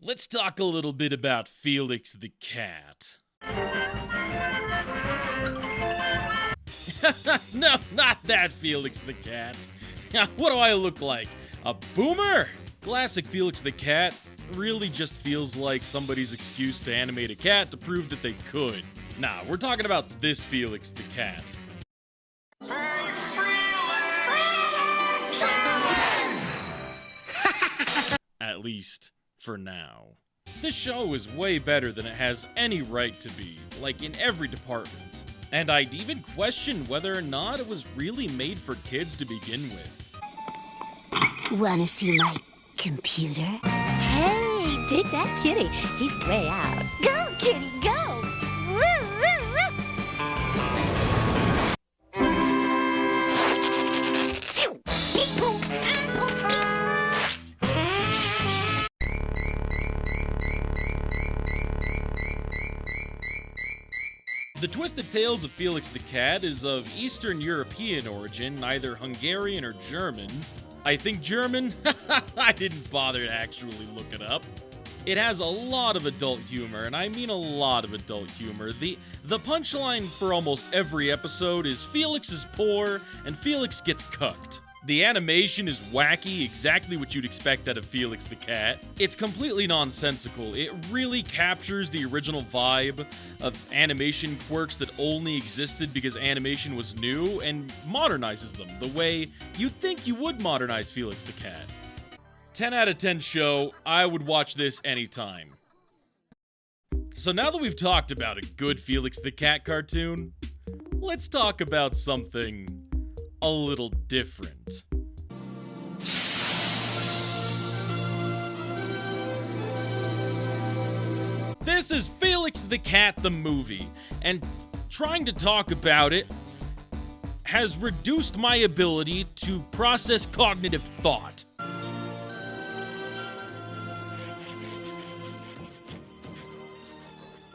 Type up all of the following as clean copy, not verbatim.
Let's talk a little bit about Felix the Cat. No, not that Felix the Cat. What do I look like? A boomer? Classic Felix the Cat really just feels like somebody's excuse to animate a cat to prove that they could. Nah, we're talking about this Felix the Cat. Hey, Felix! At least, for now. This show is way better than it has any right to be, like in every department. And I'd even question whether or not it was really made for kids to begin with. Wanna see my computer? Hey, dig that kitty. He's way out. Go, kitty, go! Woo, woo, woo. The twisted tales of Felix the Cat is of Eastern European origin, either Hungarian or German. I think German? I didn't bother to actually look it up. It has a lot of adult humor, and I mean a lot of adult humor. The punchline for almost every episode is Felix is poor, and Felix gets cucked. The animation is wacky, exactly what you'd expect out of Felix the Cat. It's completely nonsensical. It really captures the original vibe of animation quirks that only existed because animation was new and modernizes them the way you'd think you would modernize Felix the Cat. 10 out of 10 show, I would watch this anytime. So now that we've talked about a good Felix the Cat cartoon, let's talk about something a little different. This is Felix the Cat the movie, and trying to talk about it has reduced my ability to process cognitive thought.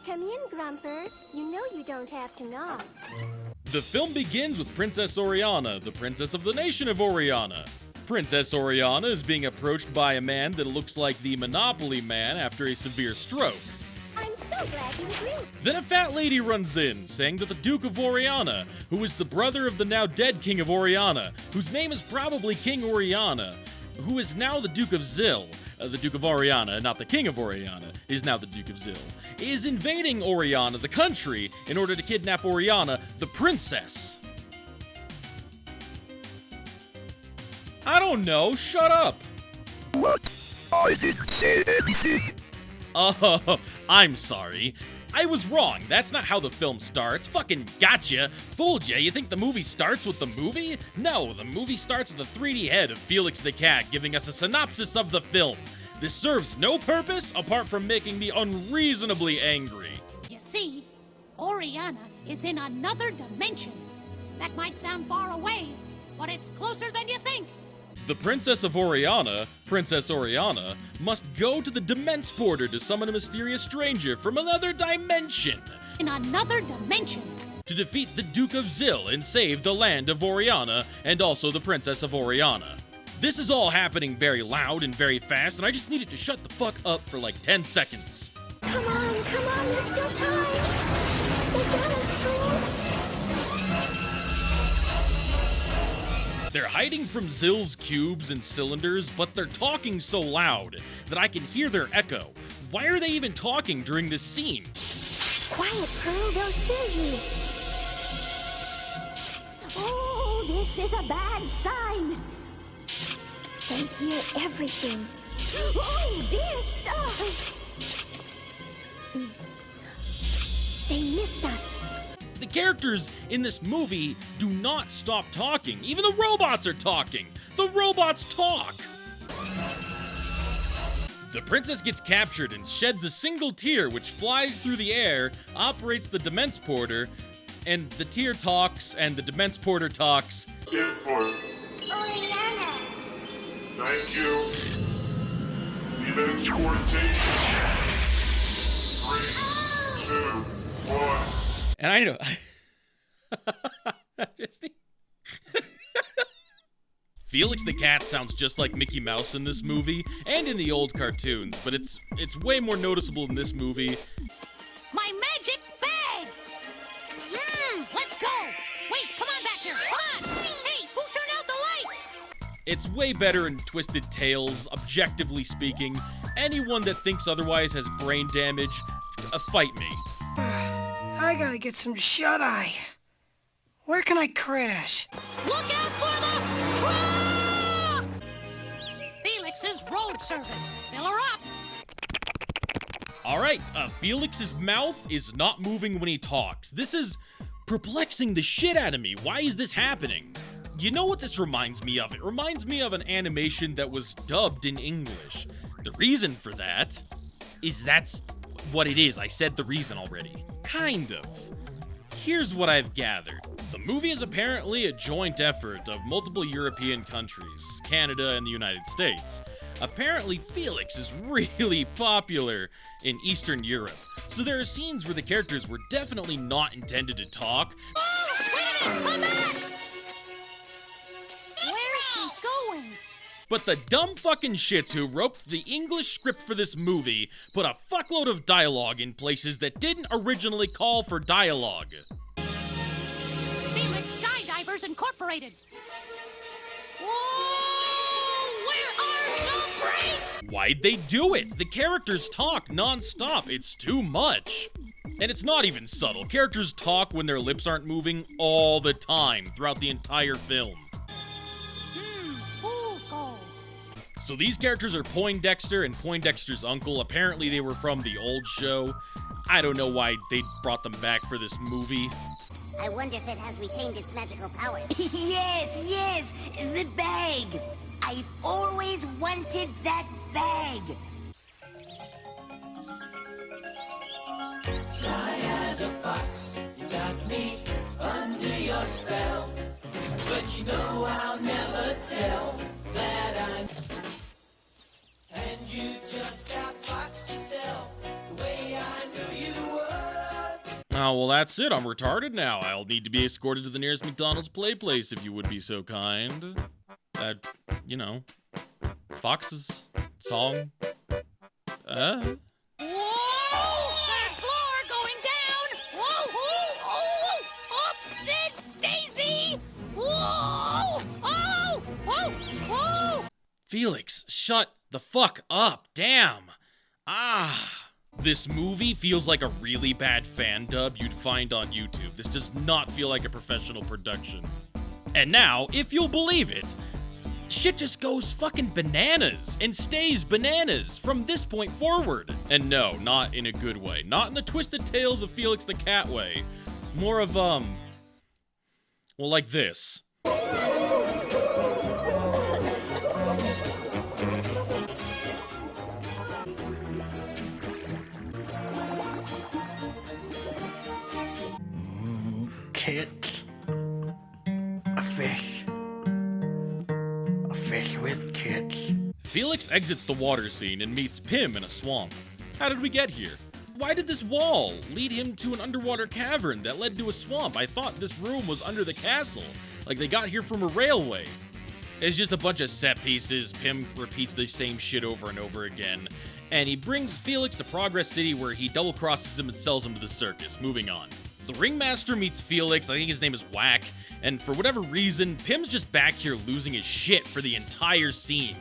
Come in, Grumper. You know you don't have to knock. The film begins with Princess Oriana, the princess of the nation of Oriana. Princess Oriana is being approached by a man that looks like the Monopoly Man after a severe stroke. I'm so glad you agree. Then a fat lady runs in, saying that the Duke of Oriana, who is the brother of the now dead King of Oriana, whose name is probably King Oriana, who is now the Duke of Zil, the Duke of Oriana, not the King of Oriana, is now the Duke of Zil, is invading Oriana, the country, in order to kidnap Oriana, the princess. I don't know, shut up. What? I didn't say anything. Oh, I'm sorry. I was wrong. That's not how the film starts. Fucking gotcha. Fooled ya. You think the movie starts with the movie? No, the movie starts with a 3D head of Felix the Cat giving us a synopsis of the film. This serves no purpose apart from making me unreasonably angry. You see, Oriana is in another dimension. That might sound far away, but it's closer than you think. The Princess of Oriana, Princess Oriana, must go to the Demence Porter to summon a mysterious stranger from another dimension. In another dimension. To defeat the Duke of Zil and save the land of Oriana and also the Princess of Oriana. This is all happening very loud and very fast, and I just need it to shut the fuck up for like 10 seconds. Come on, there's still time. They got us, fool. They're hiding from Zil's cubes and cylinders, but they're talking so loud that I can hear their echo. Why are they even talking during this scene? Quiet, Pearl, they'll steal you. Oh, this is a bad sign. They hear everything. Oh, dear stars. They missed us. The characters in this movie do not stop talking. Even the robots are talking. The robots talk. The princess gets captured and sheds a single tear which flies through the air, operates the Demence Porter, and the tear talks and the Demence Porter talks. Input. Oriana. Thank you. Event exportation. 3, 2, 1. And I know. Felix the Cat sounds just like Mickey Mouse in this movie, and in the old cartoons, but it's way more noticeable in this movie. My magic bag! Let's go! Wait, come on back here! Come on! Hey, who turned out the lights? It's way better in Twisted Tales, objectively speaking. Anyone that thinks otherwise has brain damage. Fight me. I gotta get some shut-eye. Where can I crash? Look out for the truck! Felix's road service. Fill her up. Alright, Felix's mouth is not moving when he talks. This is perplexing the shit out of me. Why is this happening? You know what this reminds me of? It reminds me of an animation that was dubbed in English. The reason for that is that's what it is. I said the reason already. Kind of. Here's what I've gathered. The movie is apparently a joint effort of multiple European countries, Canada and the United States. Apparently, Felix is really popular in Eastern Europe, so there are scenes where the characters were definitely not intended to talk. Oh, wait a minute! Come back! Where's she going? But the dumb fucking shits who wrote the English script for this movie put a fuckload of dialogue in places that didn't originally call for dialogue. Felix Skydivers Incorporated. Whoa! Where are the brakes? Why'd they do it? The characters talk non-stop. It's too much. And it's not even subtle. Characters talk when their lips aren't moving all the time throughout the entire film. Fool's gold. So these characters are Poindexter and Poindexter's uncle. Apparently they were from the old show. I don't know why they brought them back for this movie. I wonder if it has retained its magical powers. Yes, the bag. I've always wanted that bag. Sly as a fox, you got me under your spell. But you know I'll never tell that I'm. And you just outfoxed yourself the way I knew you would. Oh, well, that's it. I'm retarded now. I'll need to be escorted to the nearest McDonald's play place if you would be so kind. That, you know, Fox's song. Whoa! That floor going down! Whoa! Oopsie daisy! Whoa! Oh! Whoa! Whoa! Felix, shut the fuck up. Damn. This movie feels like a really bad fan dub you'd find on YouTube. This does not feel like a professional production. And now, if you'll believe it, shit just goes fucking bananas and stays bananas from this point forward. And no, not in a good way. Not in the Twisted Tales of Felix the Cat way. More of, well, like this. Kids. A fish. A fish with kids. Felix exits the water scene and meets Pim in a swamp. How did we get here? Why did this wall lead him to an underwater cavern that led to a swamp? I thought this room was under the castle, like they got here from a railway. It's just a bunch of set pieces. Pim repeats the same shit over and over again, and he brings Felix to Progress City where he double-crosses him and sells him to the circus. Moving on. The ringmaster meets Felix, I think his name is Whack, and for whatever reason, Pim's just back here losing his shit for the entire scene.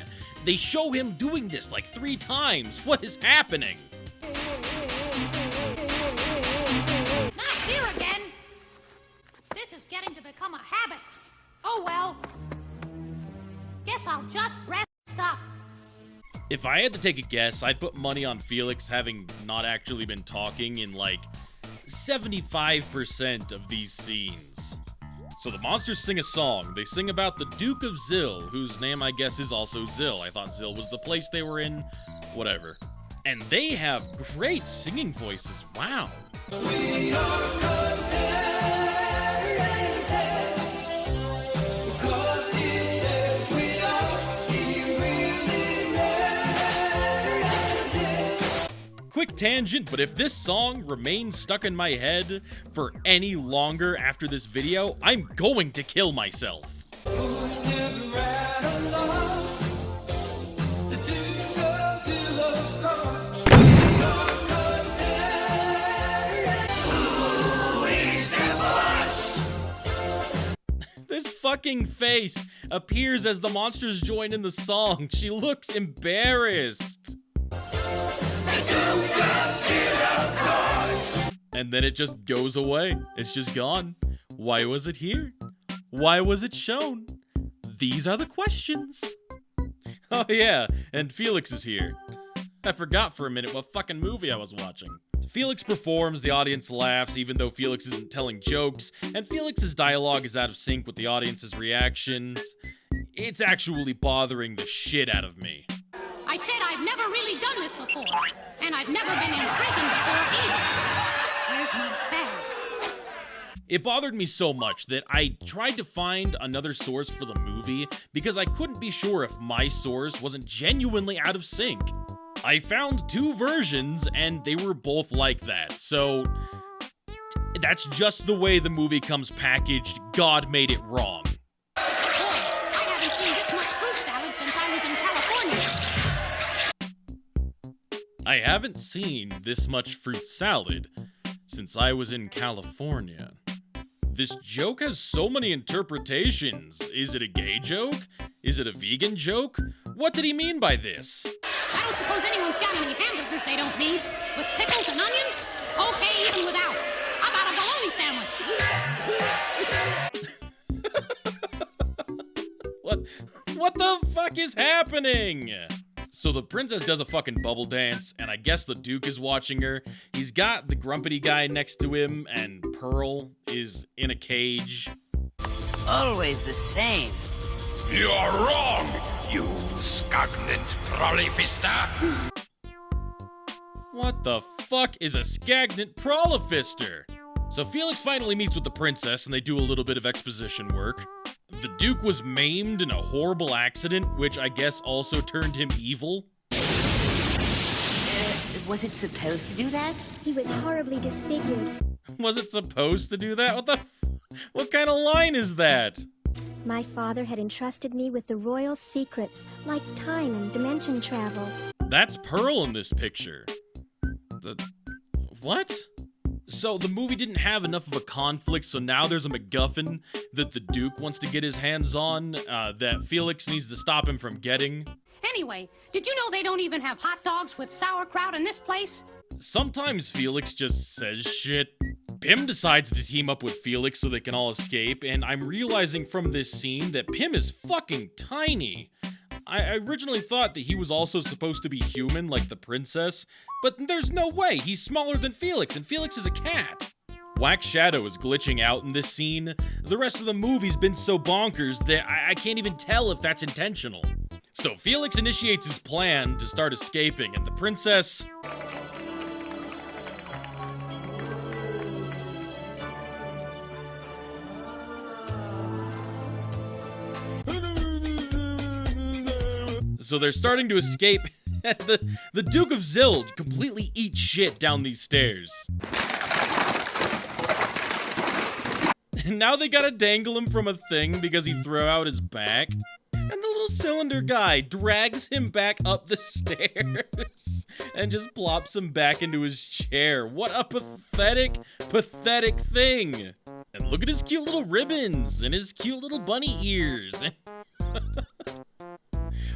They show him doing this like 3 times. What is happening? Not here again! This is getting to become a habit. Oh well. Guess I'll just rest up. If I had to take a guess, I'd put money on Felix having not actually been talking in like 75% of these scenes. So the monsters sing a song. They sing about the Duke of Zill, whose name I guess is also Zill. I thought Zill was the place they were in. Whatever. And they have great singing voices. Wow. We are content, because he says we are, he really meant it. Quick tangent, but if this song remains stuck in my head for any longer after this video, I'm going to kill myself. Who's never right fucking face appears as the monsters join in the song. She looks embarrassed. And then it just goes away. It's just gone. Why was it here? Why was it shown? These are the questions. Oh yeah, and Felix is here. I forgot for a minute what fucking movie I was watching. Felix performs, the audience laughs even though Felix isn't telling jokes, and Felix's dialogue is out of sync with the audience's reactions. It's actually bothering the shit out of me. I said I've never really done this before, and I've never been in prison before either. Where's my bag? It bothered me so much that I tried to find another source for the movie because I couldn't be sure if my source wasn't genuinely out of sync. I found two versions and they were both like that, so that's just the way the movie comes packaged. God made it wrong. Boy, I haven't seen this much fruit salad since I was in California. I haven't seen this much fruit salad since I was in California. This joke has so many interpretations. Is it a gay joke? Is it a vegan joke? What did he mean by this? I don't suppose anyone's got any hamburgers they don't need. With pickles and onions? Okay, even without. How about a bologna sandwich? What the fuck is happening? So the princess does a fucking bubble dance, and I guess the Duke is watching her. He's got the grumpy guy next to him, and Pearl is in a cage. It's always the same. You're wrong, you stagnant prolifister. What the fuck is a stagnant prolifister? So Felix finally meets with the princess, and they do a little bit of exposition work. The Duke was maimed in a horrible accident, which I guess also turned him evil. Was it supposed to do that? He was horribly disfigured. Was it supposed to do that? What kind of line is that? My father had entrusted me with the royal secrets, like time and dimension travel. That's Pearl in this picture. What? So the movie didn't have enough of a conflict, so now there's a MacGuffin that the Duke wants to get his hands on, that Felix needs to stop him from getting. Anyway, did you know they don't even have hot dogs with sauerkraut in this place? Sometimes Felix just says shit. Pym decides to team up with Felix so they can all escape, and I'm realizing from this scene that Pym is fucking tiny. I originally thought that he was also supposed to be human like the princess, but there's no way. He's smaller than Felix, and Felix is a cat. Wax Shadow is glitching out in this scene. The rest of the movie's been so bonkers that I can't even tell if that's intentional. So Felix initiates his plan to start escaping, and the princess... So they're starting to escape, and the Duke of Zild completely eats shit down these stairs. And now they gotta dangle him from a thing because he threw out his back. And the little cylinder guy drags him back up the stairs and just plops him back into his chair. What a pathetic, pathetic thing. And look at his cute little ribbons and his cute little bunny ears.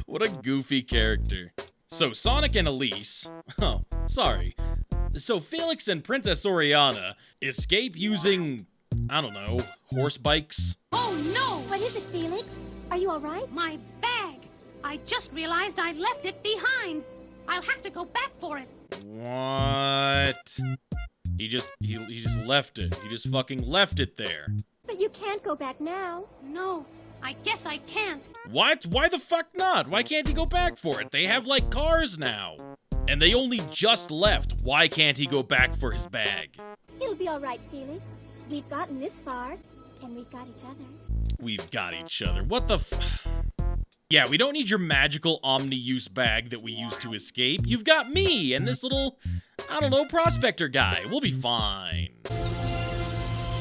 What a goofy character. So Sonic and Elise, So Felix and Princess Oriana escape using, I don't know, horse bikes. Oh no! What is it, Felix? Are you all right? My bag! I just realized I left it behind. I'll have to go back for it. What? He just left it. He just fucking left it there. But you can't go back now. No, I guess I can't. What? Why the fuck not? Why can't he go back for it? They have, like, cars now. And they only just left. Why can't he go back for his bag? It'll be all right, Felix. We've gotten this far, and we've got each other. We've got each other. What the Yeah, we don't need your magical omni-use bag that we use to escape. You've got me and this little, I don't know, prospector guy. We'll be fine.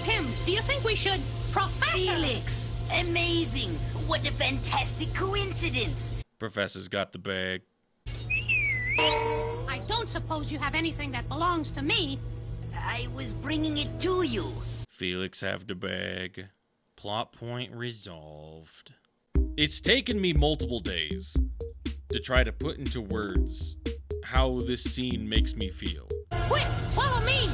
Pym, do you think we should... Professor! Felix! Amazing! What a fantastic coincidence! Professor's got the bag. I don't suppose you have anything that belongs to me. I was bringing it to you. Felix have the bag. Plot point resolved. It's taken me multiple days to try to put into words how this scene makes me feel. Quick, follow me!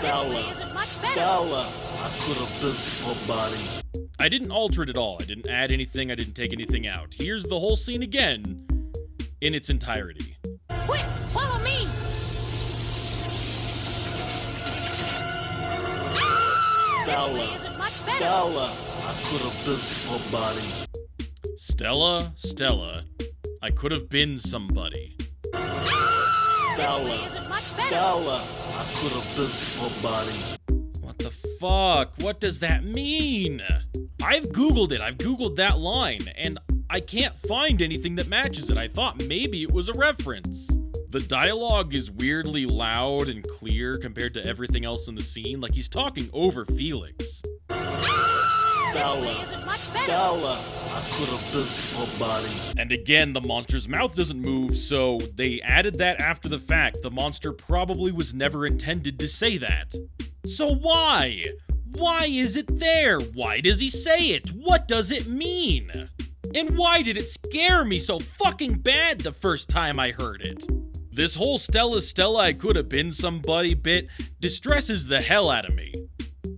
Stella. Isn't much better. Stella. I could have been somebody. I didn't alter it at all. I didn't add anything. I didn't take anything out. Here's the whole scene again in its entirety. Quick, follow me! Stella. Isn't much better. Stella. I could have been somebody. Stella, I could have been somebody. Stella. Isn't much better. Stella. I could have been somebody. What the fuck? What does that mean? I've Googled it. I've Googled that line, and I can't find anything that matches it. I thought maybe it was a reference. The dialogue is weirdly loud and clear compared to everything else in the scene. Like he's talking over Felix. Stella. Isn't much better. Stella. I could have been somebody. And again, the monster's mouth doesn't move, so they added that after the fact. The monster probably was never intended to say that. So why? Why is it there? Why does he say it? What does it mean? And why did it scare me so fucking bad the first time I heard it? This whole Stella, I could have been somebody bit distresses the hell out of me.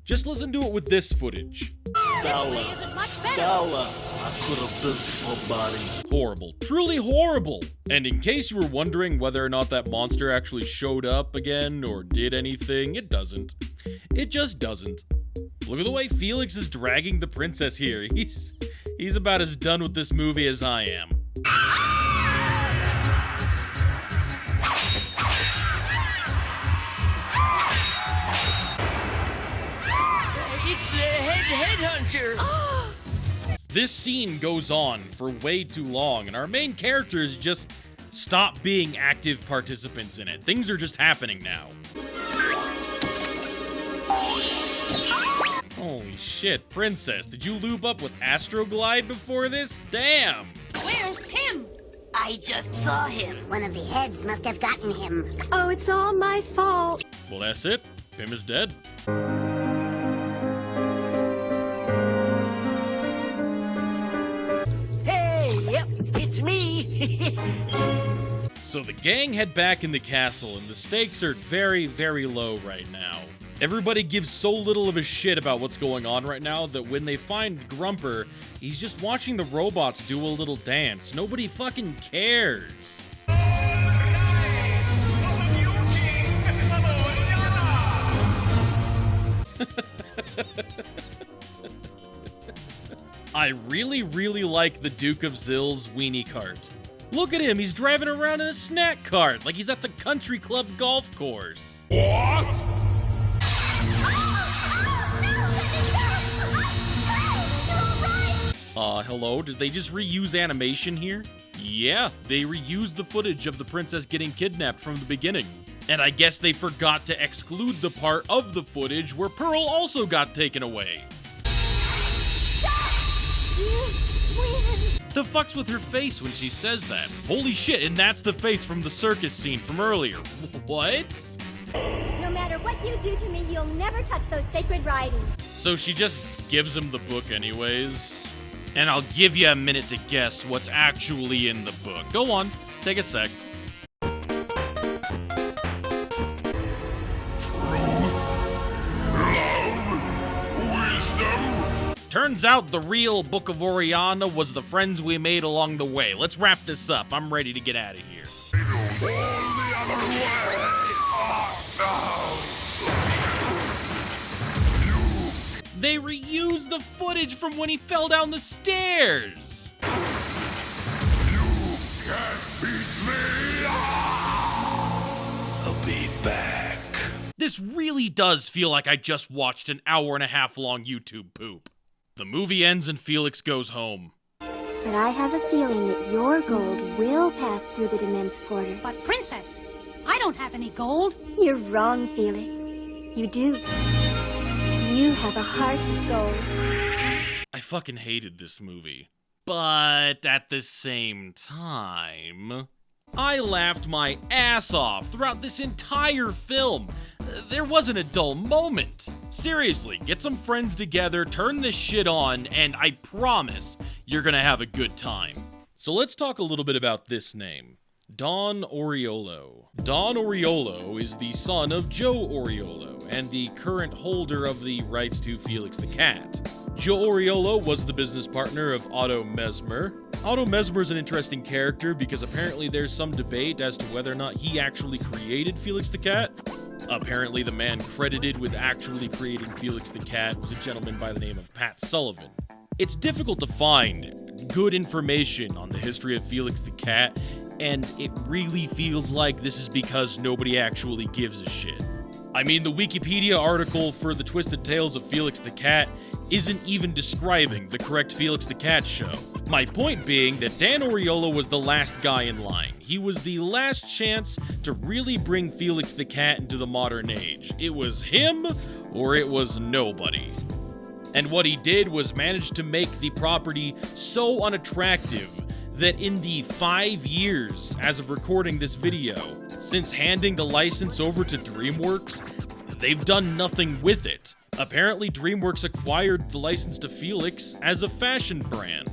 Just listen to it with this footage. Stella. Isn't much better. Stella. I could have been somebody. Horrible. Truly horrible. And in case you were wondering whether or not that monster actually showed up again or did anything, it doesn't. It just doesn't. Look at the way Felix is dragging the princess here. He's about as done with this movie as I am. It's the headhunter. This scene goes on for way too long, and our main characters just stop being active participants in it. Things are just happening now. Holy shit, princess, did you lube up with Astroglide before this? Damn! Where's Tim? I just saw him. One of the heads must have gotten him. Oh, it's all my fault. Well, that's it. Pim is dead. Hey, yep, it's me. So the gang head back in the castle, and the stakes are very, very low right now. Everybody gives so little of a shit about what's going on right now that when they find Grumper, he's just watching the robots do a little dance. Nobody fucking cares. I really, really like the Duke of Zill's weenie cart. Look at him, he's driving around in a snack cart like he's at the country club golf course. What? Hello? Did they just reuse animation here? Yeah, they reused the footage of the princess getting kidnapped from the beginning. And I guess they forgot to exclude the part of the footage where Pearl also got taken away. The fuck's with her face when she says that? Holy shit, and that's the face from the circus scene from earlier. What? No matter what you do to me, you'll never touch those sacred writings. So she just gives him the book anyways. And I'll give you a minute to guess what's actually in the book. Go on, take a sec. Turns out the real Book of Oriana was the friends we made along the way. Let's wrap this up. I'm ready to get out of here. They reused the footage from when he fell down the stairs. I'll be back. This really does feel like I just watched an hour-and-a-half long YouTube poop. The movie ends and Felix goes home. But I have a feeling that your gold will pass through the Demence Porter. But Princess, I don't have any gold. You're wrong, Felix. You do. You have a heart of gold. I fucking hated this movie. But at the same time, I laughed my ass off throughout this entire film. There wasn't a dull moment. Seriously, get some friends together, turn this shit on, and I promise you're gonna have a good time. So let's talk a little bit about this name. Don Oriolo. Don Oriolo is the son of Joe Oriolo and the current holder of the rights to Felix the Cat. Joe Oriolo was the business partner of Otto Mesmer. Otto Mesmer is an interesting character because apparently there's some debate as to whether or not he actually created Felix the Cat. Apparently the man credited with actually creating Felix the Cat was a gentleman by the name of Pat Sullivan. It's difficult to find good information on the history of Felix the Cat, and it really feels like this is because nobody actually gives a shit. I mean, the Wikipedia article for The Twisted Tales of Felix the Cat isn't even describing the correct Felix the Cat show. My point being that Dan Oriolo was the last guy in line. He was the last chance to really bring Felix the Cat into the modern age. It was him, or it was nobody. And what he did was manage to make the property so unattractive that in the 5 years, as of recording this video, since handing the license over to DreamWorks, they've done nothing with it. Apparently, DreamWorks acquired the license to Felix as a fashion brand.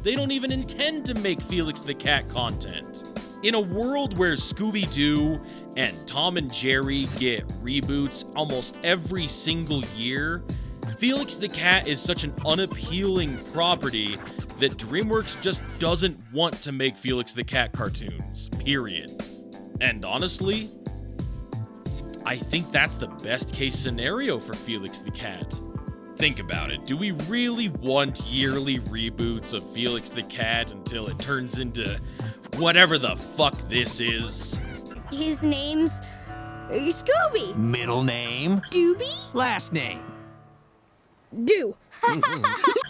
They don't even intend to make Felix the Cat content. In a world where Scooby-Doo and Tom and Jerry get reboots almost every single year, Felix the Cat is such an unappealing property that DreamWorks just doesn't want to make Felix the Cat cartoons, period. And honestly, I think that's the best case scenario for Felix the Cat. Think about it. Do we really want yearly reboots of Felix the Cat until it turns into whatever the fuck this is? His name's Scooby. Middle name? Doobie? Last name? Do.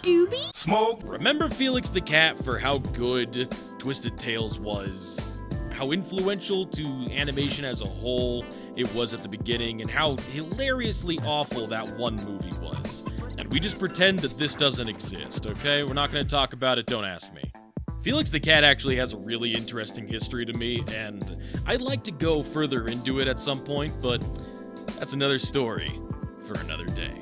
Doobie? Smoke. Remember Felix the Cat for how good Twisted Tales was, how influential to animation as a whole it was at the beginning, and how hilariously awful that one movie was. And we just pretend that this doesn't exist, okay? We're not going to talk about it, don't ask me. Felix the Cat actually has a really interesting history to me, and I'd like to go further into it at some point, but that's another story for another day.